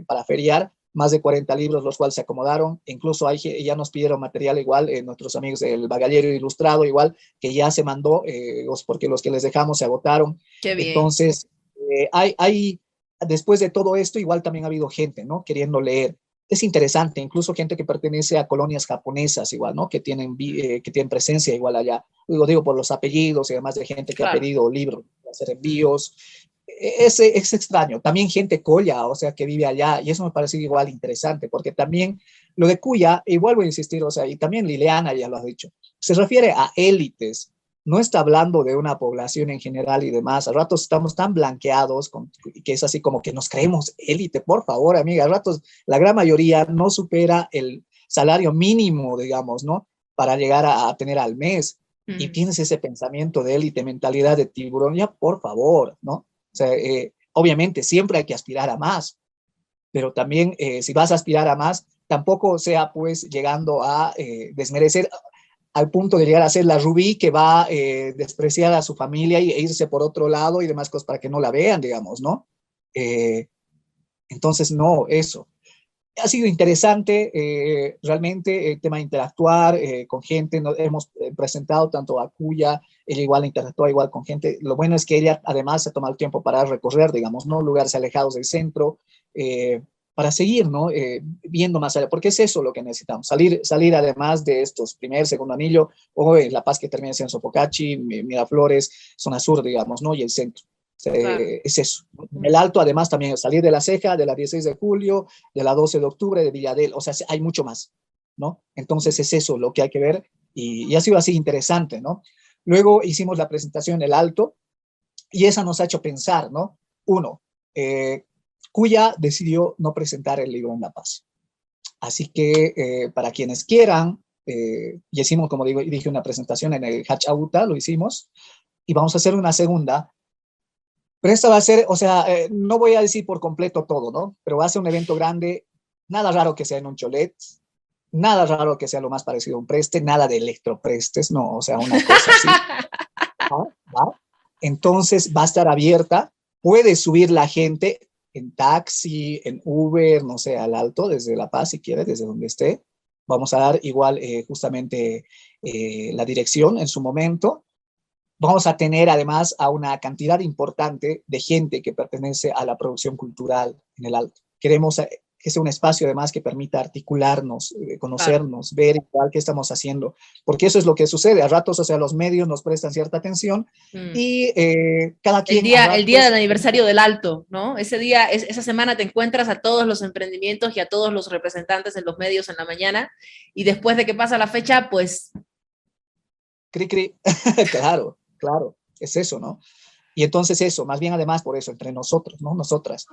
para feriar más de 40 libros, los cuales se acomodaron. Incluso ya nos pidieron material igual, nuestros amigos del Bagallero Ilustrado, igual, que ya se mandó, porque los que les dejamos se agotaron. Qué bien. Entonces, después de todo esto, igual también ha habido gente, ¿no? Queriendo leer. Es interesante, incluso gente que pertenece a colonias japonesas, igual, ¿no? Que tienen presencia igual allá. Lo digo por los apellidos y además de gente que ha Claro. pedido libros, hacer envíos. Es extraño. También gente Colla, o sea, que vive allá, y eso me parece igual interesante, porque también lo de Cuya, y vuelvo a insistir, o sea, y también Liliana ya lo ha dicho, se refiere a élites, no está hablando de una población en general y demás. A ratos estamos tan blanqueados que es así como que nos creemos élite, por favor, amiga. A ratos la gran mayoría no supera el salario mínimo, digamos, ¿no? Para llegar a tener al mes. Y Mm, tienes ese pensamiento de élite, mentalidad de tiburón, ya por favor, ¿no? O sea, obviamente siempre hay que aspirar a más, pero también si vas a aspirar a más, tampoco sea pues llegando a desmerecer al punto de llegar a ser la Rubí que va a despreciar a su familia e irse por otro lado y demás cosas para que no la vean, digamos, ¿no? Eh, entonces, no, eso. Ha sido interesante realmente el tema de interactuar con gente. Nos hemos presentado tanto a Cuya, ella igual interactúa igual con gente. Lo bueno es que ella además se ha tomado el tiempo para recorrer, digamos, ¿no? Lugares alejados del centro, para seguir, ¿no? Viendo más allá, porque es eso lo que necesitamos, salir además de estos primer, segundo anillo, o La Paz que termina siendo Sopocachi, Miraflores, zona sur, digamos, ¿no? Y el centro. claro. Es eso. Mm, El alto, además, también salir de La Ceja, de la 16 de julio, de la 12 de octubre, de Villadel, o sea, hay mucho más, ¿no? Entonces mm, es eso lo que hay que ver y ha sido así interesante, ¿no? Luego hicimos la presentación en el alto y esa nos ha hecho pensar, ¿no? Uno, Cuya decidió no presentar el libro en La Paz. Así que para quienes quieran, y hicimos, como digo, dije, una presentación en el Hachauta, lo hicimos, y vamos a hacer una segunda. Pero esta va a ser, o sea, no voy a decir por completo todo, ¿no? Pero va a ser un evento grande, nada raro que sea en un cholet, nada raro que sea lo más parecido a un preste, nada de electroprestes, no, o sea, una cosa así. ¿Va? ¿Va? Entonces va a estar abierta, puede subir la gente en taxi, en Uber, no sé, al Alto, desde La Paz, si quiere, desde donde esté. Vamos a dar igual justamente la dirección en su momento. Vamos a tener además a una cantidad importante de gente que pertenece a la producción cultural en el Alto. Queremos que sea un espacio además que permita articularnos, Claro. conocernos, ver igual qué estamos haciendo, porque eso es lo que sucede. A ratos, o sea, los medios nos prestan cierta atención Mm. y cada quien a El día del ratos... aniversario del Alto, ¿no? Ese día, esa semana te encuentras a todos los emprendimientos y a todos los representantes en los medios en la mañana y después de que pasa la fecha, pues... Cri, cri. Claro, claro, es eso, ¿no? Y entonces eso, más bien además por eso, entre nosotros, ¿no? Nosotras.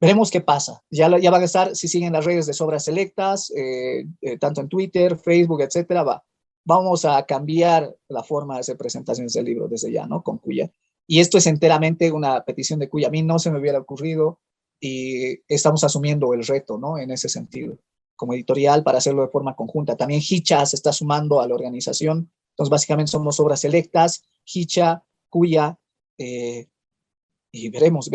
Veremos qué pasa. Ya van a estar, si siguen las redes de Sobras Selectas, tanto en Twitter, Facebook, etcétera, vamos a cambiar la forma de hacer presentaciones del libro desde ya, ¿no? Con Cuya. Y esto es enteramente una petición de Cuya. A mí no se me hubiera ocurrido y estamos asumiendo el reto, ¿no? En ese sentido, como editorial, para hacerlo de forma conjunta. También Hicha se está sumando a la organización. Entonces, básicamente somos Obras Selectas, Hicha, Cuya, y veremos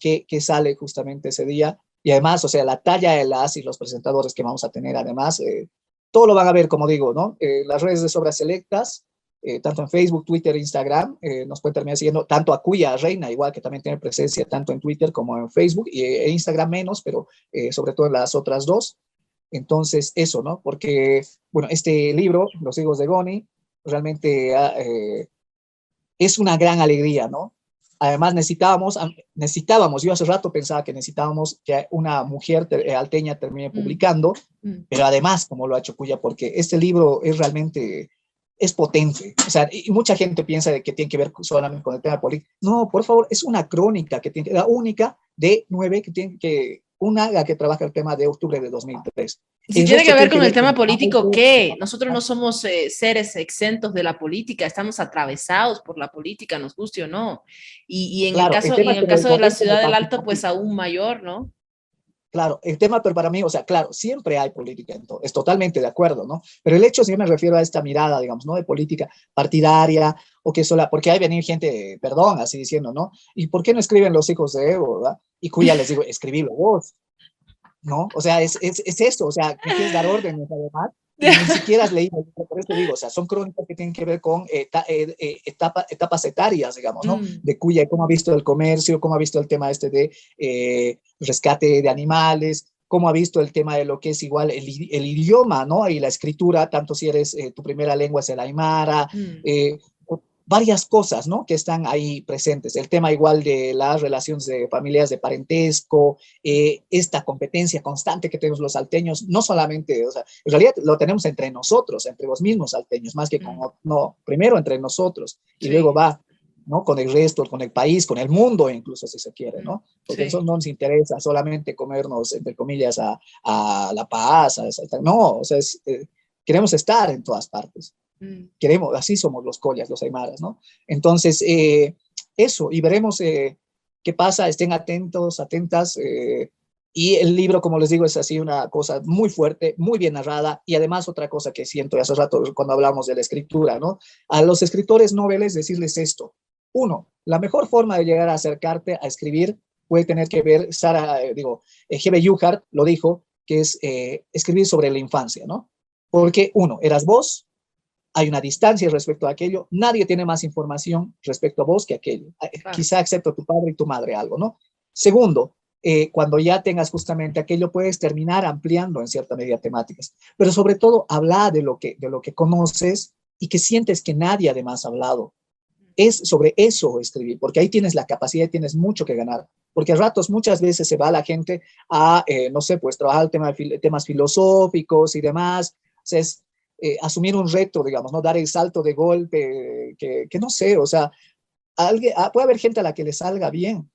qué sale justamente ese día. Y además, o sea, la talla de las y los presentadores que vamos a tener, además, todo lo van a ver, como digo, ¿no? Las redes de Sobras Selectas, tanto en Facebook, Twitter, Instagram, nos pueden terminar siguiendo tanto a Cuya Reina, igual que también tiene presencia tanto en Twitter como en Facebook, e Instagram menos, pero sobre todo en las otras dos. Entonces, eso, ¿no? Porque, bueno, este libro, Los hijos de Goni, realmente es una gran alegría, ¿no? Además necesitábamos, yo hace rato pensaba que necesitábamos que una mujer alteña termine publicando, pero además, como lo ha hecho Cuya, porque este libro es realmente, es potente. O sea, y mucha gente piensa de que tiene que ver solamente con el tema político. No, por favor, es una crónica que tiene, la única de 9 que tiene que, una la que trabaja el tema de octubre de 2003. Y si El tiene que resto ver tiene que con el ver tema con político, algo, ¿qué? Nosotros no somos seres exentos de la política, estamos atravesados por la política, nos guste o no. claro, el Y tema en el que me caso de la parece como ciudad del Alto, pues participativo. aún mayor, ¿no? Claro, el tema, pero para mí, o sea, claro, siempre hay política, es totalmente de acuerdo, ¿no? Pero el hecho, si yo me refiero a esta mirada, digamos, ¿no? De política partidaria, o que sola, porque hay venir gente, perdón, así diciendo, ¿no? ¿Y por qué no escriben los hijos de Evo, verdad? Y cuya les digo, escribilo vos, ¿no? O sea, es eso, o sea, me quieres dar órdenes además, y ni siquiera has leído, por eso digo, o sea, son crónicas que tienen que ver con etapas etarias, digamos, ¿no? De Cuya, cómo ha visto el comercio, cómo ha visto el tema este de rescate de animales, cómo ha visto el tema de lo que es igual el idioma, ¿no? Y la escritura, tanto si eres, tu primera lengua es el aymara, varias cosas, ¿no? Que están ahí presentes. El tema igual de las relaciones de familias de parentesco, esta competencia constante que tenemos los salteños, no solamente, o sea, en realidad lo tenemos entre nosotros, entre los mismos salteños, más que con, no, primero entre nosotros y luego Sí. va, ¿no? Con el resto, con el país, con el mundo incluso, si se quiere, ¿no? Porque eso Sí. no nos interesa solamente comernos, entre comillas, a La Paz, no, o sea, queremos estar en todas partes. Queremos, así somos los collas, los aymaras, ¿no? Entonces, eso, y veremos qué pasa, estén atentos, atentas, y el libro, como les digo, es así una cosa muy fuerte, muy bien narrada, y además otra cosa que siento hace rato cuando hablamos de la escritura, ¿no? A los escritores noveles decirles esto. Uno, la mejor forma de llegar a acercarte a escribir puede tener que ver, G.B. Yuhart lo dijo, que es escribir sobre la infancia, ¿no? Porque uno, eras vos, hay una distancia respecto a aquello, nadie tiene más información respecto a vos que aquello, Claro. quizá excepto tu padre y tu madre algo, ¿no? Segundo, cuando ya tengas justamente aquello, puedes terminar ampliando en cierta medida temáticas, pero sobre todo habla de lo que conoces y que sientes que nadie además ha hablado. Es sobre eso escribir, porque ahí tienes la capacidad y tienes mucho que ganar, porque a ratos muchas veces se va la gente a, no sé, pues trabajar el tema de temas filosóficos y demás, o sea, es asumir un reto, digamos, ¿no? Dar el salto de golpe, que no sé, o sea, puede haber gente a la que le salga bien,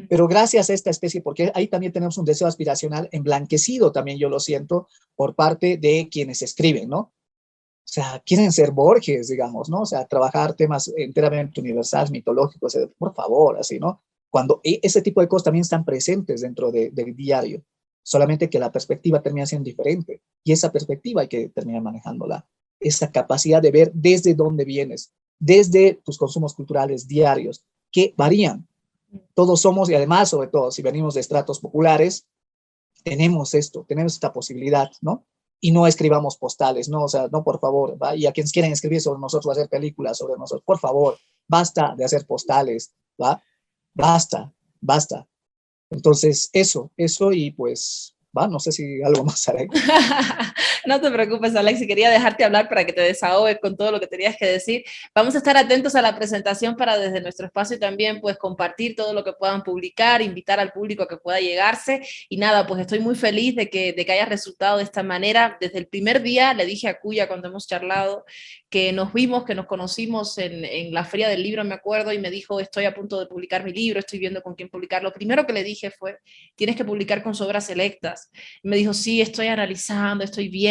pero gracias a esta especie, porque ahí también tenemos un deseo aspiracional emblanquecido, también yo lo siento, por parte de quienes escriben, ¿no? O sea, quieren ser Borges, digamos, ¿no? O sea, trabajar temas enteramente universales, mitológicos, por favor, así, ¿no? Cuando ese tipo de cosas también están presentes dentro del diario, solamente que la perspectiva termina siendo diferente y esa perspectiva hay que terminar manejándola. Esa capacidad de ver desde dónde vienes, desde tus consumos culturales diarios, que varían. Todos somos, y además, sobre todo, si venimos de estratos populares, tenemos esto, tenemos esta posibilidad, ¿no? Y no escribamos postales, ¿no? O sea, no, por favor, ¿va? Y a quienes quieren escribir sobre nosotros, hacer películas sobre nosotros, por favor, basta de hacer postales, ¿va? Basta, basta. Entonces, eso y pues, va, no sé si algo más haré. No te preocupes, Alexi, quería dejarte hablar para que te desahogues con todo lo que tenías que decir. Vamos a estar atentos a la presentación para desde nuestro espacio también pues compartir todo lo que puedan publicar, invitar al público a que pueda llegarse y nada, pues estoy muy feliz de que haya resultado de esta manera. Desde el primer día le dije a Cuya cuando hemos charlado que nos vimos, que nos conocimos en la Feria del Libro, me acuerdo, y me dijo, estoy a punto de publicar mi libro, estoy viendo con quién publicarlo. Lo primero que le dije fue, tienes que publicar con obras selectas. Y me dijo, sí, estoy analizando, estoy viendo,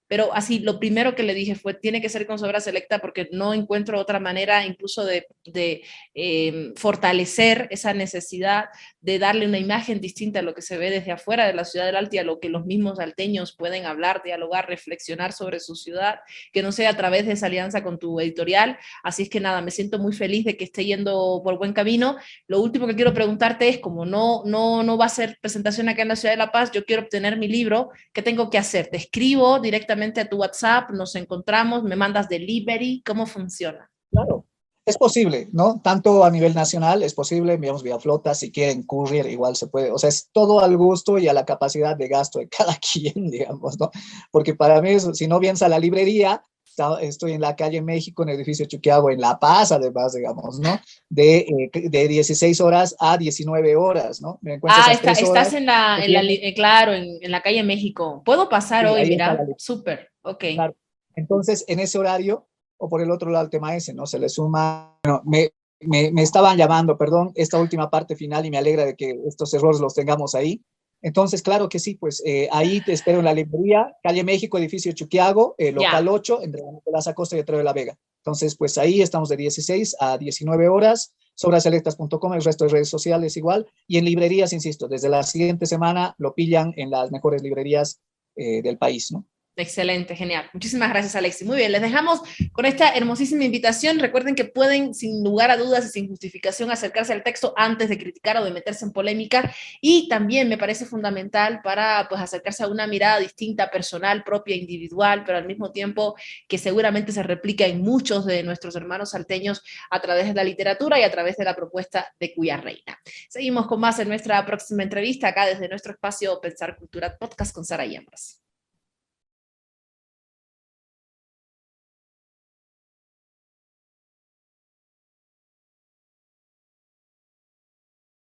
pero así, lo primero que le dije fue, tiene que ser con obra selecta porque no encuentro otra manera incluso de fortalecer esa necesidad de darle una imagen distinta a lo que se ve desde afuera de la ciudad del Alto y a lo que los mismos salteños pueden hablar, dialogar, reflexionar sobre su ciudad, que no sea a través de esa alianza con tu editorial. Así es que nada, me siento muy feliz de que esté yendo por buen camino. Lo último que quiero preguntarte es, como no va a ser presentación acá en la ciudad de La Paz, yo quiero obtener mi libro, ¿qué tengo que hacer? ¿Te escribo directamente a tu WhatsApp, nos encontramos, me mandas delivery? ¿Cómo funciona? Claro, es posible, ¿no? Tanto a nivel nacional es posible, enviamos vía flota, si quieren courier igual se puede, o sea, es todo al gusto y a la capacidad de gasto de cada quien, digamos, ¿no? Porque para mí, si no vienes a la librería, estoy en la calle México, en el edificio Chuquiago, en La Paz, además, digamos, ¿no? De 16 horas a 19 horas, ¿no? Me encuentro esas 3 horas. Estás claro, en la calle México. ¿Puedo pasar Sí, hoy? ahí está Mira, la lista. súper, ok. Claro. Entonces, en ese horario, o por el otro lado, el tema ese, ¿no? Se le suma, bueno, me estaban llamando, perdón, esta última parte final y me alegra de que estos errores los tengamos ahí. Entonces, claro que sí, pues ahí te espero en la librería, calle México, edificio Chuquiago, local Ya. 8, entre Nicolás Acosta y Otero de la Vega. Entonces, pues ahí estamos de 16 a 19 horas, sobraselectas.com, el resto de redes sociales igual, y en librerías, insisto, desde la siguiente semana lo pillan en las mejores librerías del país, ¿no? Excelente, genial. Muchísimas gracias, Alexi. Muy bien, les dejamos con esta hermosísima invitación. Recuerden que pueden, sin lugar a dudas y sin justificación, acercarse al texto antes de criticar o de meterse en polémica. Y también me parece fundamental para pues, acercarse a una mirada distinta, personal, propia, individual, pero al mismo tiempo que seguramente se replica en muchos de nuestros hermanos salteños a través de la literatura y a través de la propuesta de Cuya Reina. Seguimos con más en nuestra próxima entrevista, acá desde nuestro espacio Pensar Cultura Podcast con Sara Yambras.